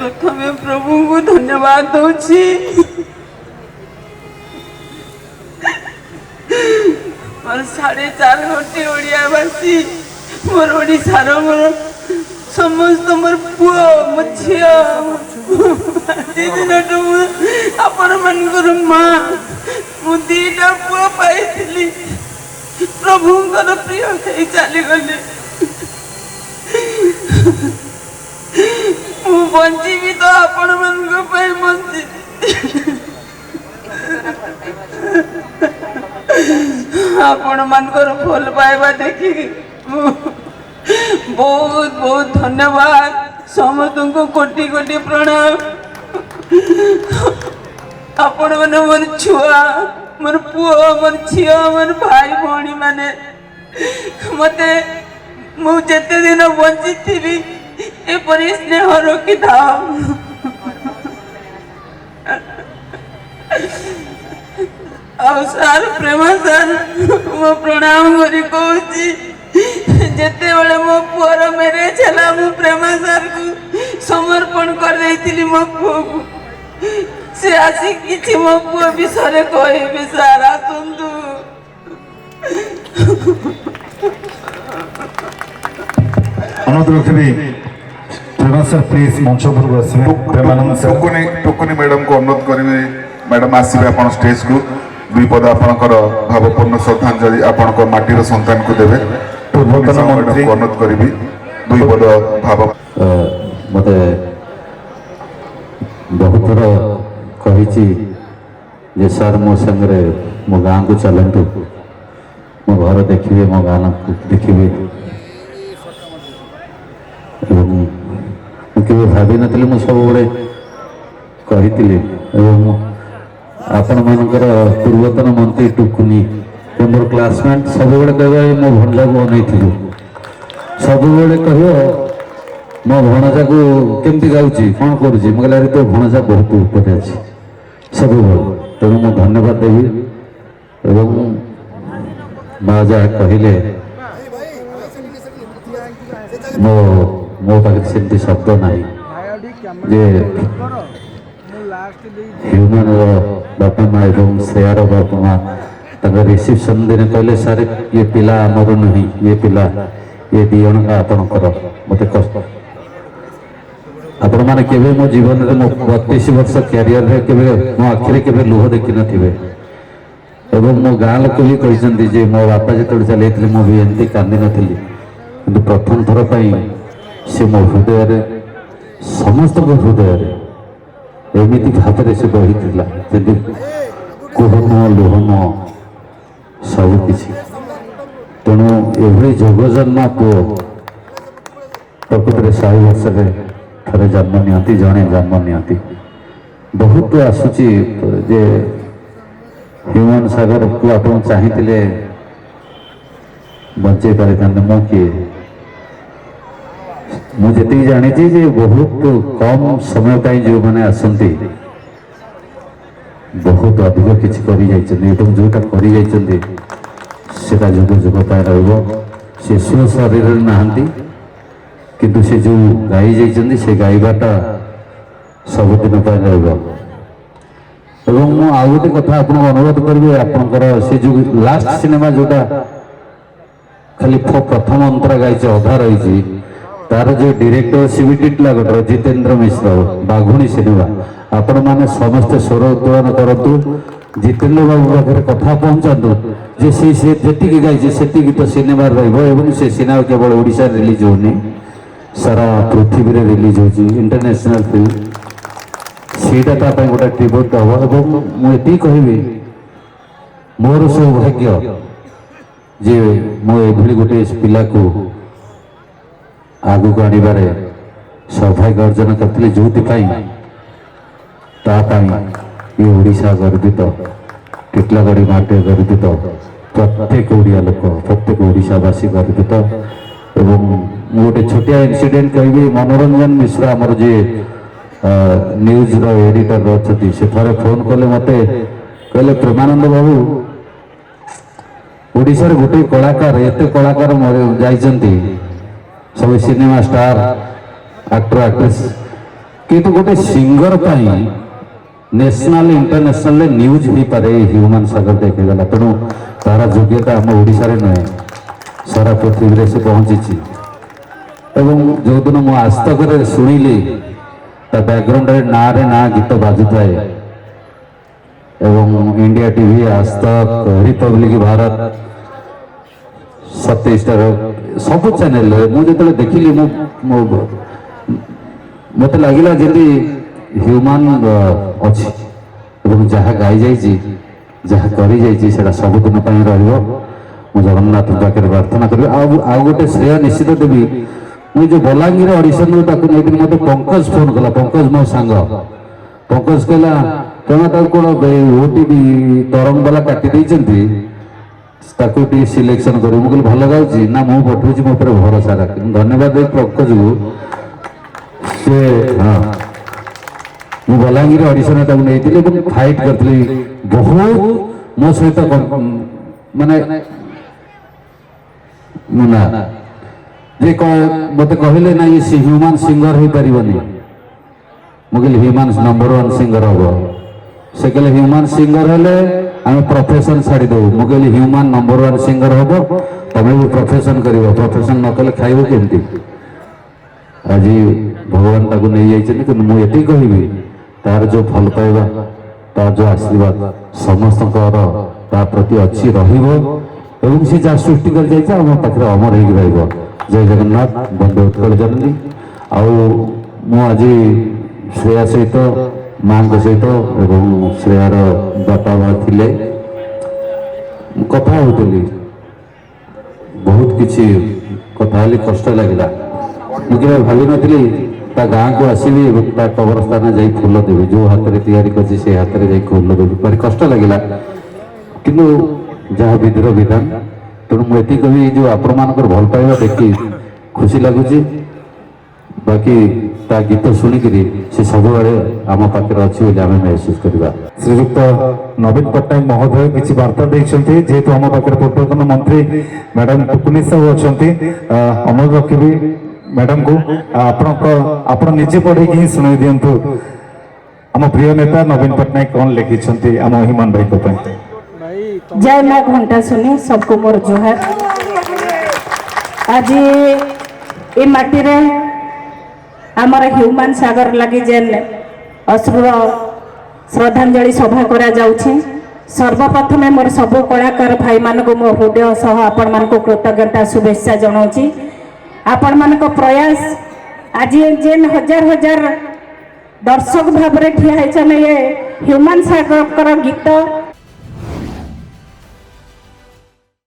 प्रथमे प्रभु को धन्यवाद दूची मोर 4.5 घंटे ओडिया भाषी मोर ओडिशार मोर समस्त मोर पुओ मो झियो दिन आपण मानकर माँ मु 2टा पुओ पाई प्रभुंकर प्रिय कही चली गले मु बंची तो आपण मान बंची आपण मानकर फल पाइबा देखी बहुत बहुत धन्यवाद समस्त को कोटि कोटि प्रणाम आपण मैंने मोर छुआ मोर पुओ मोर झियो मोर भाई भौणी माने मते मु जेते दिन बंची थी एपरी स्नेह रखी था सार प्रेमा सार मो प्रणाम करी कहूची जेते बड़े मो पुअर मैरेज है मु प्रेमा सार को समर्पण कर देती मो पुओ को से आसी किछि मो पुओ विषय कहबे सार आसंतु अनुरोध रखिबी प्रेमा सर प्लीज मंच पर आसबे प्रेमानंद सर टोकनी मैडम को अनुरोध करिवे मैडम आसबे आपण स्टेज को दुई पद आपणकर भावपूर्ण श्रद्धांजलि आपणकर माटीर संतान को देवे पूर्वतन मंत्री को अनुरोध करिवी दुई पद भाव मते बहुत थर कही जे सर मो संगे मो गाँ को चलतु मो घर देखिए मो गाँ देखिए केवे भावी नथिले मु सब बड़े कही आपण मानकर पूर्वतन मंत्री टुकुनी मोर क्लासमेट सब बड़े कह मो भणजा को अनैथिलु सब बड़े कह मो भणजा को केमती गाउची कौन करुची मगला रे तो भणजा बहुत ऊपर अछि सब तेणु मु धन्यवाद देवी एवं माँ जहाँ कहले मो मो पाखे सेमती शब्द नहीं जे ह्यूमन बापा माँ एवं श्रेयार बापा माँ तक रिसेप्शन दिन कहले सर ये पिला आमर नहीं ये पिला ये दी जन का आपणकर मत कष्ट आपण मैंने केवे मो जीवन में मो 32 वर्ष क्यारियर रे केवे मो आखिरे केवे लुह देखि नथिबे एवं मो गाँ लोक भी कहते जे मो बापा जो चलते मु भी एमती कांदी नी कि प्रथम थर पर से मो हृदय समस्त हृदय एमती भाव से बही कुहम लुहम सबकि तेणु एभली जोगजन्मा पुओ प्रकृत में 100 वर्ष थे जन्म नि जड़े जन्म नि बहुत आसूची जे ह्यूमन सागर को आप चाहिए बचे पारि मु किए मुझे जानी जे बहुत कम समय पर जो मैंने आसती बहुत अधिक किसी कर जोटा कर जुग जुग रे स्व शरीर नहांती किंतु से जो गाई जाइए से गाइबाटा सबुदिन एवं मु आउ गोटे कथा आपको अनुरोध करी आपंकर से जो लास्ट सिनेमा जोटा खाली प्रथम अंतरा गाई अधा रही तार जो डायरेक्टर सीबीटी लागटर जितेंद्र मिश्र बाघुणी सिनेमा आपण मैंने समस्ते स्वर उत्तोलन करूँ जितेंद्र बाबू पाखे कथा पहुँचातु जे सी जी गाई से तो सिनेमा से सिनेमा केवल ओडिशा रिलीज होनी सारा पृथ्वी रे रिलीज हो इंटरनेशनल फिल्म सीटा तापाई गोटे ट्रिब्यूट हम और मुझे कहबी मोर सौभाग्य जे मो एभली गोटे पिला को आगु को आनबार सौभाग्य अर्जन करते जो ये ओडिशा गर्वित टिटलागढ़ माटे गर्वित प्रत्येक ओडिया लोक प्रत्येक ओडिशावासी गर्वित एवं गोटे छोटिया इनसीडेंट कहि मनोरंजन मिश्र आमर जे न्यूज रो एडिटर अच्छी से थे फोन कले मत कहले प्रेमानंद बाबू ओडिशा रे गोटे कलाकार एते कलाकार जाइछन्ती सब सिनेमा स्टार एक्टर एक्ट्रेस କିନ୍ତୁ ଗୋଟେ ସିଙ୍ଗର ପାଇଁ ନ୍ୟାସନାଲ ଇଣ୍ଟରନ୍ୟାସନାଲ ନ୍ୟୁଜ୍ ହେଇପାରେ ହ୍ୟୁମାନ ସାଗର ଦେଖିଗଲା। ତେଣୁ ତାର ଯୋଗ୍ୟତା ଆମ ଓଡ଼ିଶାରେ ନୁହେଁ, ସାରା ପୃଥିବୀରେ ସେ ପହଞ୍ଚିଛି। ଏବଂ ଯେଉଁଦିନ ମୁଁ ଆସ୍ତକରେ ଶୁଣିଲି ତା ବ୍ୟାକଗ୍ରାଉଣ୍ଡରେ ନାଁରେ ନାଁ ଗୀତ ବାଜୁଥାଏ ଏବଂ ଇଣ୍ଡିଆ ଟିଭି, ଆସ୍ତକ, ରିପବ୍ଲିକ ଭାରତ, 27ଟାର ସବୁ ଚ୍ୟାନେଲରେ ମୁଁ ଯେତେବେଳେ ଦେଖିଲି ମୋତେ ଲାଗିଲା ଯେମିତି ହ୍ୟୁମାନ ଅଛି ଏବଂ ଯାହା ଗାଇ ଯାଇଛି, ଯାହା କରିଯାଇଛି ସେଟା ସବୁଦିନ ପାଇଁ ରହିବ। ମୁଁ ଜଗନ୍ନାଥଙ୍କ ପାଖରେ ପ୍ରାର୍ଥନା କରିବି। ଆଉ ଗୋଟେ ଶ୍ରେୟ ନିଶ୍ଚିତ ଦେବି, ମୁଁ ଯେଉଁ ବଲାଙ୍ଗୀର ଅଡ଼ିସନରୁ ତାକୁ ନେଇଥିଲି, ମୋତେ ପଙ୍କଜ ଫୋନ୍ କଲା। ପଙ୍କଜ ମୋ ସାଙ୍ଗ। ପଙ୍କଜ କହିଲା ତେଣୁ ତାକୁ କ'ଣ ଓଟିଭି ତରଙ୍ଗ ବାଲା କାଟି ଦେଇଛନ୍ତି, ତାକୁ ଟିକେ ସିଲେକ୍ସନ କରିବୁ। ମୁଁ କହିଲି ଭଲ ଗାଉଛି ନା, ମୁଁ ପଠଉଛି, ମୋ ଉପରେ ଭରସା ରଖ। ଧନ୍ୟବାଦ ଦେଇ ପଙ୍କଜକୁ। ସେ ହଁ, ମୁଁ ବଲାଙ୍ଗୀର ଅଡ଼ିସନରେ ତାକୁ ନେଇଥିଲି ଏବଂ ଫାଇଟ୍ କରିଥିଲି। ବହୁତ ମୋ ସହିତ ମାନେ ନା ଯେ ମୋତେ କହିଲେ ନାଇଁ ସେ ହ୍ୟୁମାନ ସିଙ୍ଗର ହେଇପାରିବନି। ମୁଁ କହିଲି ହ୍ୟୁମାନ ନମ୍ବର 1 ସିଙ୍ଗର ହବ। ସେ କହିଲେ ହ୍ୟୁମାନ ସିଙ୍ଗର ହେଲେ ଆମେ ପ୍ରଫେସନ ଛାଡ଼ିଦେବୁ। ମୁଁ କହିଲି ହ୍ୟୁମାନ ନମ୍ବର 1 ସିଙ୍ଗର ହବ, ତମେ ବି ପ୍ରଫେସନ କରିବ। ପ୍ରଫେସନ ନ କଲେ ଖାଇବ କେମିତି? ଆଜି ଭଗବାନ ତାକୁ ନେଇଯାଇଛନ୍ତି। କିନ୍ତୁ ମୁଁ ଏତିକି କହିବି, ତାର ଯେଉଁ ଭଲ ପାଇବା, ତାର ଯେଉଁ ଆଶୀର୍ବାଦ ସମସ୍ତଙ୍କର ତା ପ୍ରତି ଅଛି, ରହିବ ଏବଂ ସେ ଯାହା ସୃଷ୍ଟି କରିଯାଇଛି ଆମ ପାଖରେ ଅମର ହେଇକି ରହିବ। ଜୟ ଜଗନ୍ନାଥ, ବନ୍ଦେ ଉତ୍କଳ ଜନନୀ। ଆଉ ମୁଁ ଆଜି ଶ୍ରେୟା ସହିତ, ମାଙ୍କ ସହିତ ଏବଂ ଶ୍ରେୟାର ବାପା ମା ଥିଲେ, ମୁଁ କଥା ହେଉଥିଲି, ବହୁତ କିଛି କଥା ହେଲି, କଷ୍ଟ ଲାଗିଲା। ମୁଁ କେବେ ଭାବିନଥିଲି ତା ଗାଁକୁ ଆସିବି ଏବଂ ତା କବରସ୍ଥାନ ଯାଇ ଫୁଲ ଦେବି। ଯେଉଁ ହାତରେ ତିଆରି କରିଛି ସେ ହାତରେ ଯାଇ ଫୁଲ ଦେବି। ଭାରି କଷ୍ଟ ଲାଗିଲା, କିନ୍ତୁ ଯାହା ବିଧିର ବିଧାନ। ତେଣୁ ମୁଁ ଏତିକି କହିବି, ଯେଉଁ ଆପଣମାନଙ୍କର ଭଲ ପାଇବା ଦେଖି ଖୁସି ଲାଗୁଛି। ବାକି ତା ଗୀତ ଶୁଣିକିରି ସେ ସବୁବେଳେ ଆମ ପାଖରେ ଅଛି ବୋଲି ଆମେ ମେହସୁସ କରିବା। ଶ୍ରୀଯୁକ୍ତ ନବୀନ ପଟ୍ଟନାୟକ ମହୋଦୟ କିଛି ବାର୍ତ୍ତା ଦେଇଛନ୍ତି। ଯେହେତୁ ଆମ ପାଖରେ ପୂର୍ବତନ ମନ୍ତ୍ରୀ ମ୍ୟାଡାମ ଟୁକୁନି ସାହୁ ଅଛନ୍ତି, ଅନୁରୋଧ ରଖିବି ମ୍ୟାଡାମକୁ ଆପଣ ନିଜେ ପଢ଼ିକି ହିଁ ଶୁଣାଇ ଦିଅନ୍ତୁ ଆମ ପ୍ରିୟ ନେତା ନବୀନ ପଟ୍ଟନାୟକ କ'ଣ ଲେଖିଛନ୍ତି ଆମ ହ୍ୟୁମାନ ଭାଇଙ୍କ ପାଇଁ। जय माँ घंटा सुनी सबको मोर जोहार। आज ये माटी रे आमर ह्यूमान सागर लगी जेन अश्रुर श्रद्धांजलि सभा करा जाउछि। सर्वप्रथमे मोर सब कलाकार भाई मानक मो हृदय सह आपण मानक कृतज्ञता शुभेच्छा जनाउछि। आपण मानक प्रयास आज जेन हजार हजार दर्शक भाव ठिया ये ह्यूमान सागर गीत